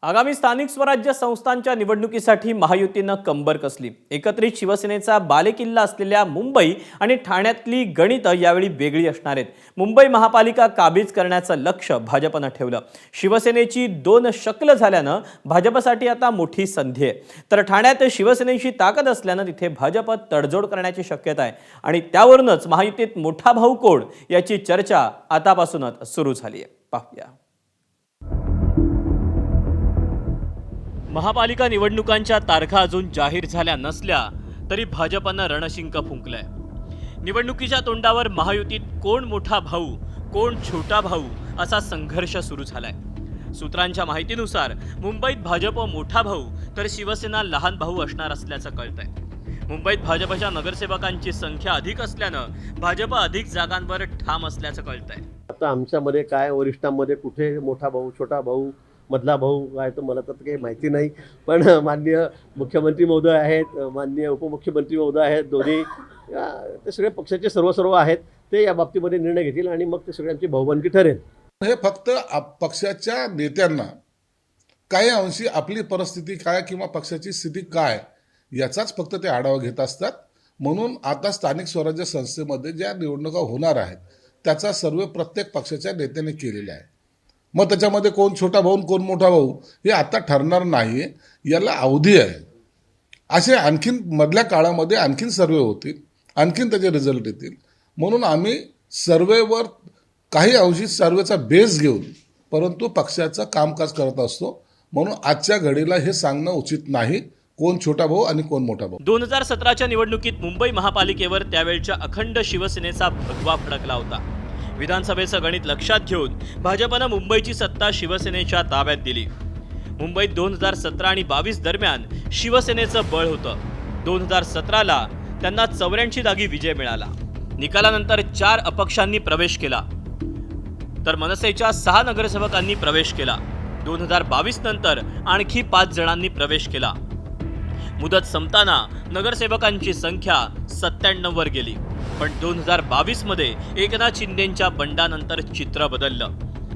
आगामी स्थानिक स्वराज्य संस्थांच्या निवडणुकीसाठी महायुतीनं कंबर कसली। एकत्रित शिवसेनेचा बालेकिल्ला असलेल्या मुंबई आणि ठाण्यातली गणितं यावेळी वेगळी असणार आहेत। मुंबई महापालिका काबीज करण्याचं लक्ष्य भाजपनं ठेवलं। शिवसेनेची 2 शकलं झाल्यानं भाजपसाठी आता मोठी संधी आहे, तर ठाण्यात शिवसेनेची ताकद असल्यानं तिथे भाजप तडजोड करण्याची शक्यता आहे आणि त्यावरूनच महायुतीत मोठा भाऊ कोण याची चर्चा आतापासूनच सुरू झाली आहे। पाहूया। महापालिका निवडणुकांच्या तारखा अजून जाहीर झाल्या नसल्या तरी भाजपनं रणशिंक फुंकलंय। निवडणुकीच्या तोंडावर महायुतीत कोण मोठा भाऊ कोण छोटा भाऊ असा संघर्ष सुरू झालाय। सूत्रांच्या माहितीनुसार मुंबईत भाजप मोठा भाऊ तर शिवसेना लहान भाऊ असणार असल्याचं कळतंय। मुंबईत भाजपच्या नगरसेवकांची संख्या अधिक असल्यानं भाजप अधिक जागांवर ठाम असल्याचं कळतंय। आता आमच्यामध्ये काय वरिष्ठांमध्ये कुठे मोठा भाऊ छोटा भाऊ मधला भाऊ काय तर मला तर काही माहिती नाही, पण माननीय मुख्यमंत्री महोदय आहेत, माननीय उपमुख्यमंत्री महोदय आहेत, दोन्ही ते सगळे पक्षाचे सर्व आहेत, ते या बाबतीमध्ये निर्णय घेतील आणि मग ते सगळ्यांची भाऊबंदी ठरेल। हे फक्त पक्षाच्या नेत्यांना काही अंशी आपली परिस्थिती काय किंवा पक्षाची स्थिती काय याचाच फक्त ते आढावा घेत असतात। म्हणून आता स्थानिक स्वराज्य संस्थेमध्ये ज्या निवडणुका होणार आहेत त्याचा सर्वे प्रत्येक पक्षाच्या नेत्याने केलेला आहे। मग त्याच्यामध्ये कोण छोटा भाऊ कोण मोठा भाऊ हे आता ठरणार नाही, याला अवधी आहे। असे आणखीन मधल्या काळामध्ये आणखीन सर्वे होतील, आणखीन त्याचे रिझल्ट येतील। म्हणून आम्ही सर्वेवर काही अंशी सर्वेचा बेस घेऊन परंतु पक्षाचं कामकाज करत असतो। म्हणून आजच्या घडीला हे सांगणं उचित नाही कोण छोटा भाऊ आणि कोण मोठा भाऊ। 2017च्या निवडणुकीत मुंबई महापालिकेवर त्यावेळच्या अखंड शिवसेनेचा भगवा फडकला होता। विधानसभेचं गणित लक्षात घेऊन भाजपनं मुंबईची सत्ता शिवसेनेच्या ताब्यात दिली। मुंबईत 2017 आणि 22 दरम्यान शिवसेनेचं बळ होतं। 2017ला त्यांना 84 जागी विजय मिळाला। निकालानंतर 4 अपक्षांनी प्रवेश केला तर मनसेच्या 6 नगरसेवकांनी प्रवेश केला। 2022 नंतर आणखी 5 जणांनी प्रवेश केला। मुदत संपताना नगरसेवकांची संख्या 97 वर गेली, पण 2022 मध्ये एकनाथ शिंदेंच्या बंडानंतर चित्र बदललं।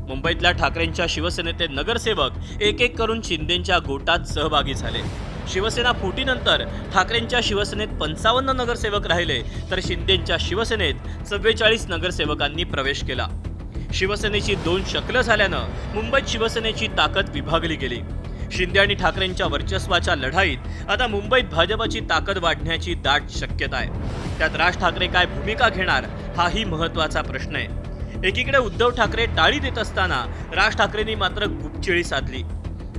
मुंबईतल्या ठाकरेंच्या शिवसेनेचे नगरसेवक एक करून शिंदेंच्या गोटात सहभागी झाले। शिवसेना फुटीनंतर ठाकरेंच्या शिवसेनेत 55 नगरसेवक राहिले तर शिंदेंच्या शिवसेनेत 44 नगरसेवकांनी प्रवेश केला। शिवसेनेची 2 शकलं झाल्यानं मुंबईत शिवसेनेची ताकद विभागली गेली। शिंदे आणि ठाकरेंच्या वर्चस्वाच्या लढाईत आता मुंबईत भाजपची ताकद वाढण्याची दाट शक्यता आहे। त्यात राज ठाकरे काय भूमिका घेणार हाही महत्त्वाचा प्रश्न आहे। एकीकडे उद्धव ठाकरे टाळी देत असताना राज ठाकरेंनी मात्र गुपचिळी साधली।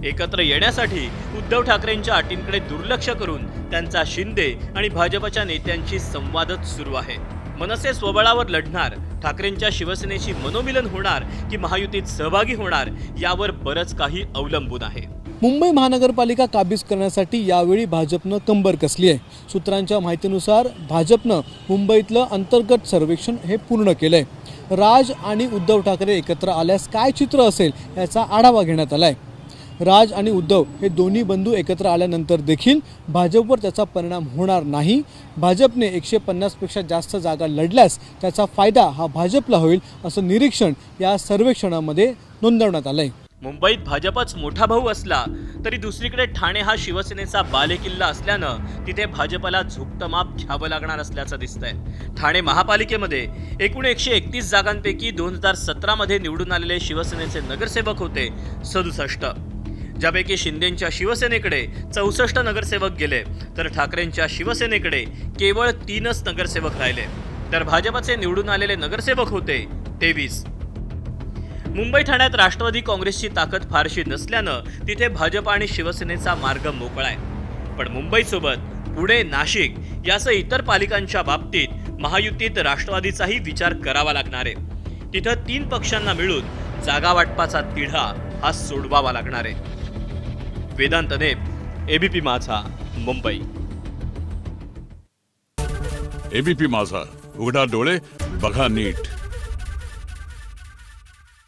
एकत्र येण्यासाठी उद्धव ठाकरेंच्या अटींकडे दुर्लक्ष करून त्यांचा शिंदे आणि भाजपच्या नेत्यांशी संवादच सुरू आहे। मनसे स्वबळावर लढणार, ठाकरेंच्या शिवसेनेशी मनोमिलन होणार की महायुतीत सहभागी होणार यावर बरंच काही अवलंबून आहे। मुंबई महानगरपालिका काबीज करण्यासाठी यावेळी भाजपनं कंबर कसली आहे। सूत्रांच्या माहितीनुसार भाजपनं मुंबईतलं अंतर्गत सर्वेक्षण हे पूर्ण केलंय। राज आणि उद्धव ठाकरे एकत्र आल्यास काय चित्र असेल याचा आढावा घेण्यात आलाय। राज आणि उद्धव हे दोन्ही बंधू एकत्र आल्यानंतर देखील भाजपवर त्याचा परिणाम होणार नाही। भाजपने 150 पेक्षा जास्त जागा लढल्यास त्याचा फायदा हा भाजपला होईल असं निरीक्षण या सर्वेक्षणामध्ये नोंदवण्यात आलंय। मुंबईत भाजपच मोठा भाऊ असला तरी दुसरीकडे ठाणे हा शिवसेनेचा बालेकिल्ला असल्यानं तिथे भाजपला झुकतं माप घ्यावं लागणार असल्याचं दिसतंय। ठाणे महापालिकेमध्ये एकूण 131 जागांपैकी 2017 मध्ये निवडून आलेले शिवसेनेचे नगरसेवक होते 67, ज्यापैकी शिंदेंच्या शिवसेनेकडे 64 नगरसेवक गेले तर ठाकरेंच्या शिवसेनेकडे केवळ 3च नगरसेवक राहिले, तर भाजपचे निवडून आलेले नगरसेवक होते 23। मुंबई ठाण्यात राष्ट्रवादी काँग्रेसची ताकद फारशी नसल्यानं तिथे भाजप आणि शिवसेनेचा मार्ग मोकळा आहे। पण मुंबईसोबत पुणे, नाशिक यासह इतर पालिकांच्या बाबतीत महायुतीत राष्ट्रवादीचाही विचार करावा लागणार आहे। तिथं 3 पक्षांना मिळून जागा वाटपाचा तिढा हा सोडवावा लागणार आहे। वेदांत नेप, एबीपी माझा, मुंबई। एबीपी माझा, उघडा डोळे बघा नीट।